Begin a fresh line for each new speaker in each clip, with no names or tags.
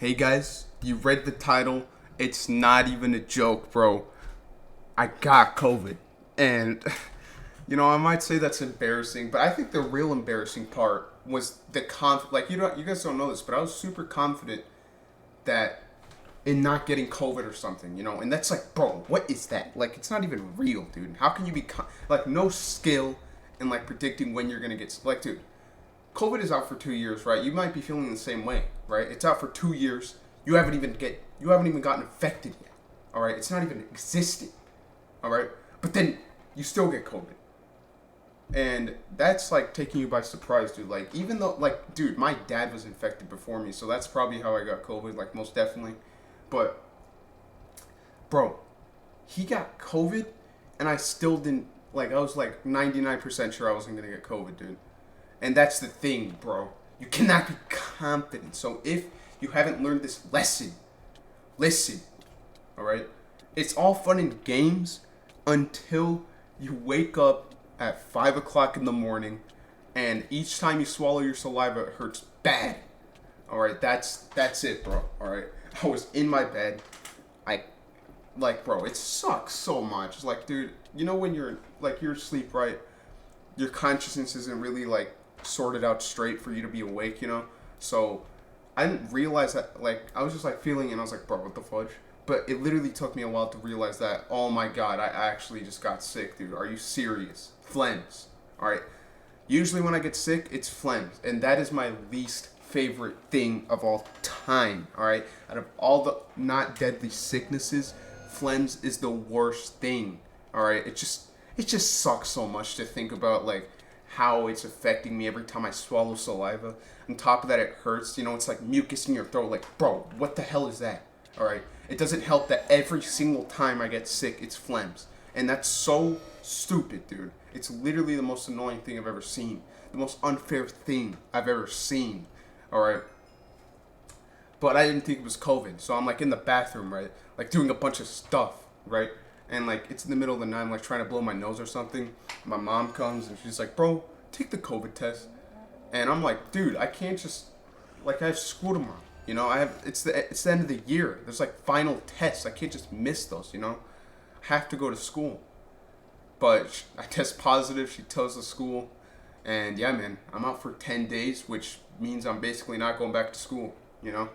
Hey guys, you read the title. It's not even a joke, bro. I got COVID. And, I might say that's embarrassing, but I think the real embarrassing part was the like, you guys don't know this, but I was super confident that in not getting COVID or something, and that's like, bro, what is that? Like, it's not even real, dude. How can you be, like, no skill in, like, predicting when you're gonna get, like, dude, COVID is out for 2 years, right? You might be feeling the same way, right? It's out for 2 years. You haven't even gotten infected yet. All right, it's not even existing. All right, but then you still get COVID, and that's like taking you by surprise, dude. Like even though, like, dude, my dad was infected before me, so that's probably how I got COVID, like most definitely. But bro, he got COVID, and I still didn't. Like I was like 99% sure I wasn't gonna get COVID, dude. And that's the thing, bro. You cannot be confident. So if you haven't learned this lesson, listen, all right? It's all fun and games until you wake up at 5 o'clock in the morning and each time you swallow your saliva, it hurts bad. All right, that's it, bro. All right, I was in my bed. I like, bro, it sucks so much. Like, dude, when you're asleep, right? Your consciousness isn't really like sorted out straight for you to be awake. So I didn't realize that. Like I was just like feeling it, and I was like, bro, what the fudge? But it literally took me a while to realize that. Oh my god, I actually just got sick, dude. Are you serious? Phlegms. All right. Usually when I get sick, it's phlegms, and that is my least favorite thing of all time. All right. Out of all the not deadly sicknesses, phlegms is the worst thing. All right. It just sucks so much to think about, like, how it's affecting me every time I swallow saliva. On top of that, it hurts. It's like mucus in your throat. Like, bro, what the hell is that? All right. It doesn't help that every single time I get sick, it's phlegms. And that's so stupid, dude. It's literally the most annoying thing I've ever seen. The most unfair thing I've ever seen. All right. But I didn't think it was COVID. So I'm like in the bathroom, right? Like doing a bunch of stuff, right? And like it's in the middle of the night, I'm like trying to blow my nose or something. My mom comes and she's like, bro, take the COVID test. And I'm like, dude, I can't just, like, I have school tomorrow. It's the end of the year. There's like final tests. I can't just miss those. I have to go to school. But I test positive. She tells the school, and yeah, man, I'm out for 10 days, which means I'm basically not going back to school. You know,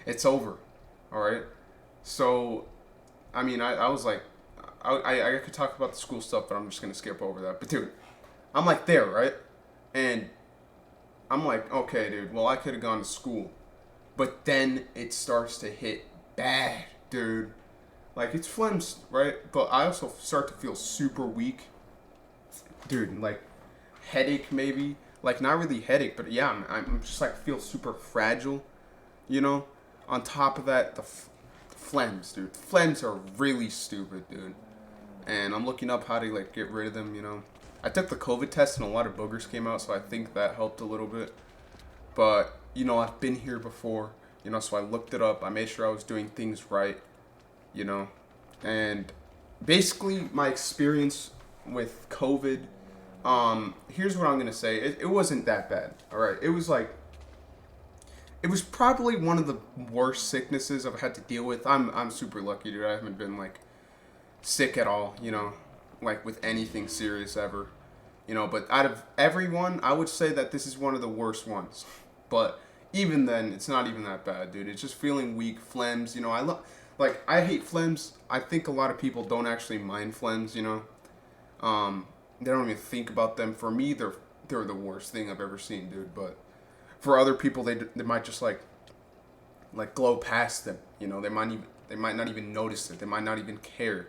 it's over. All right. So, I mean, I was like, I could talk about the school stuff, but I'm just gonna skip over that. But dude, I'm like there, right? And I'm like, okay, dude. Well, I could have gone to school, but then it starts to hit bad, dude. Like it's phlegms, right? But I also start to feel super weak, dude. Like headache, maybe. Like not really headache, but yeah, I'm just like feel super fragile, you know. On top of that, the phlegms, dude. Phlegms are really stupid, dude. And I'm looking up how to like get rid of them. I took the COVID test and a lot of boogers came out, so I think that helped a little bit. But I've been here before, so I looked it up. I made sure I was doing things right, you know, and basically my experience with COVID. Here's what I'm gonna say. It wasn't that bad. All right, it was probably one of the worst sicknesses I've had to deal with. I'm super lucky, dude. I haven't been like sick at all, like with anything serious ever. But out of everyone, I would say that this is one of the worst ones. But even then, it's not even that bad, dude. It's just feeling weak, phlegms. I hate phlegms. I think a lot of people don't actually mind phlegms. They don't even think about them. For me, they're the worst thing I've ever seen, dude. But for other people, they might just like glow past them. They might not even notice it. They might not even care.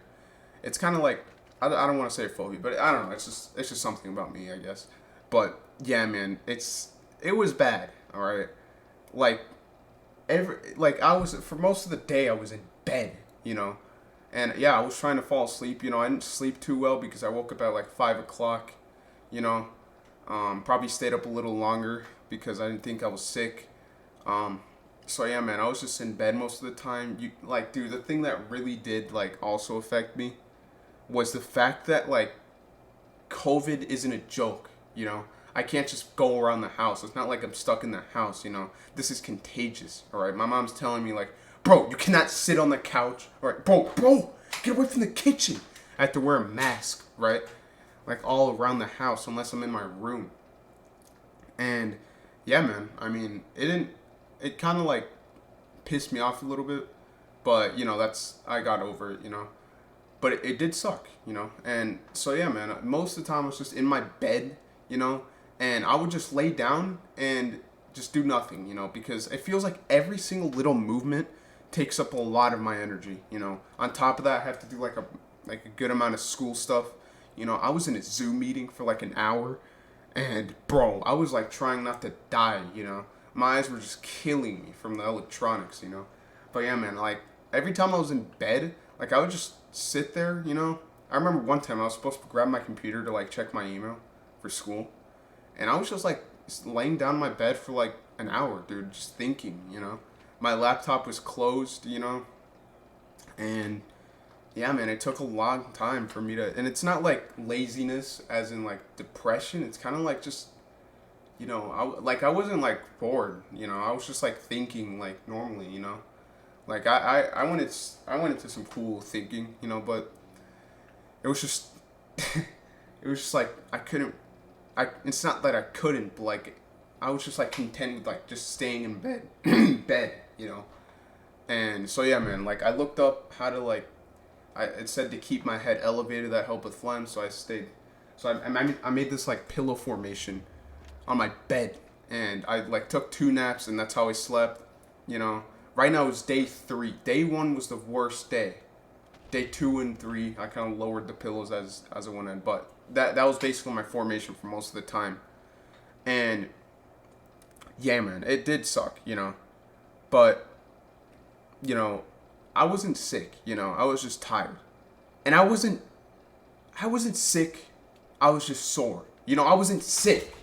It's kind of like I don't want to say phobia, but I don't know. It's just something about me, I guess. But yeah, man, it was bad. All right, like I was for most of the day I was in bed, and yeah, I was trying to fall asleep. I didn't sleep too well because I woke up at like 5 o'clock. You know, probably stayed up a little longer because I didn't think I was sick. Um, so yeah, man, I was just in bed most of the time. Dude, the thing that really did like also affect me was the fact that like COVID isn't a joke. I can't just go around the house. It's not like I'm stuck in the house, you know. This is contagious, all right? My mom's telling me, like, bro, you cannot sit on the couch. All right, bro, get away from the kitchen. I have to wear a mask, right? Like, all around the house unless I'm in my room. And, yeah, man, I mean, it kind of, like, pissed me off a little bit. But, you know, I got over it, you know. But it did suck, you know. And so, yeah, man, most of the time I was just in my bed, you know, and I would just lay down and just do nothing, you know, because it feels like every single little movement takes up a lot of my energy, you know. On top of that, I have to do like a good amount of school stuff. You know, I was in a Zoom meeting for like an hour, and bro, I was like trying not to die, you know. My eyes were just killing me from the electronics, you know. But yeah, man, like every time I was in bed, like I would just sit there, you know. I remember one time I was supposed to grab my computer to like check my email for school, and I was just like laying down in my bed for like an hour, dude, just thinking, you know. My laptop was closed, you know, and yeah, man, it took a long time for me to, and it's not like laziness as in like depression. It's kind of like just, you know, I wasn't like bored, you know. I was just like thinking like normally, you know. Like I went into some cool thinking, you know, but it was just it was just like I couldn't. It's not that I couldn't, but like I was just like content with like just staying in bed, you know. And so yeah, man, like I looked up how to like it said to keep my head elevated that helped with phlegm, so I stayed. So I made this like pillow formation on my bed, and I like took 2 naps, and that's how I slept. You know, right now it's day 3. Day 1 was the worst day. Day 2 and 3, I kind of lowered the pillows as it went in, but that was basically my formation for most of the time. And yeah, man, it did suck, you know, but you know, I wasn't sick, you know, I was just tired, and I wasn't sick, I was just sore, you know, I wasn't sick.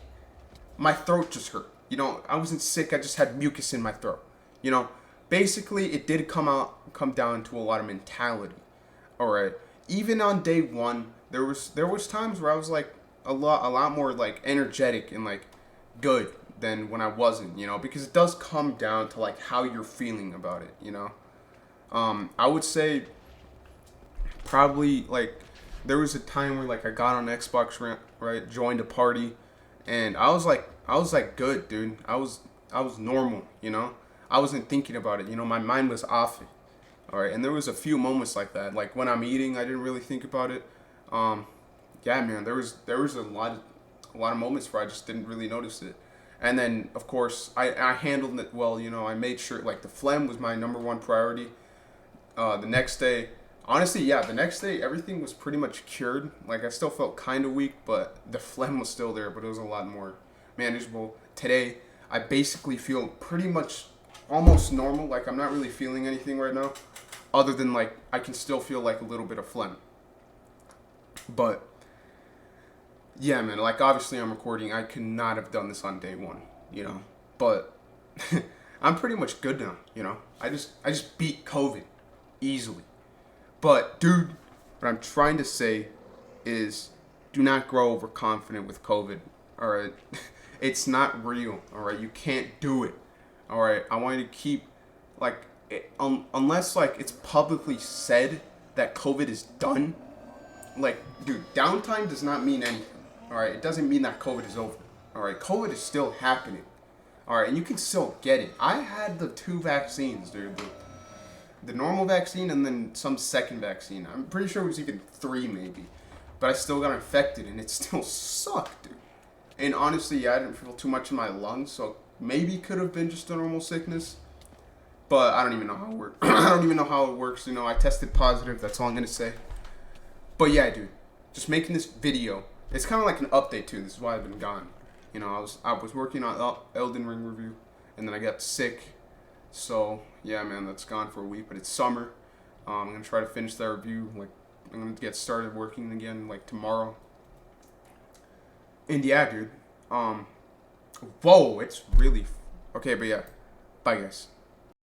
My throat just hurt. You know, I wasn't sick. I just had mucus in my throat. You know, basically, it did come down to a lot of mentality. All right. Even on day 1, there was times where I was like a lot more like energetic and like good than when I wasn't. You know, because it does come down to like how you're feeling about it. You know, I would say probably like there was a time where like I got on Xbox, right, joined a party, and I was like good, dude. I was normal, you know. I wasn't thinking about it, you know. My mind was off it. All right, and there was a few moments like that. Like when I'm eating, I didn't really think about it. Um, yeah, man, there was a lot of moments where I just didn't really notice it. And then of course I handled it well, you know. I made sure like the phlegm was my number one priority. The next day, honestly, yeah, the next day everything was pretty much cured. Like I still felt kind of weak, but the phlegm was still there, but it was a lot more manageable. Today, I basically feel pretty much almost normal. Like I'm not really feeling anything right now, other than like I can still feel like a little bit of phlegm. But yeah, man, like obviously I'm recording. I could not have done this on day 1, you know. But I'm pretty much good now, you know. I just beat COVID easily. But dude, what I'm trying to say is do not grow overconfident with COVID. All right. It's not real. All right. You can't do it. All right. I want you to keep like unless like it's publicly said that COVID is done. Like, dude, downtime does not mean anything. All right. It doesn't mean that COVID is over. All right. COVID is still happening. All right, and you can still get it. I had the 2 vaccines, dude. The normal vaccine and then some second vaccine. I'm pretty sure it was even 3 maybe. But I still got infected and it still sucked, dude. And honestly, yeah, I didn't feel too much in my lungs, so maybe it could have been just a normal sickness. But I don't even know how it works. I don't even know how it works, you know. I tested positive, that's all I'm going to say. But yeah, dude, just making this video. It's kind of like an update too. This is why I've been gone. You know, I was working on Elden Ring review, and then I got sick. So yeah, man, that's gone for a week. But it's summer. I'm gonna try to finish that review. Like I'm gonna get started working again like tomorrow. And yeah, dude. Whoa, it's really okay. But yeah, bye guys.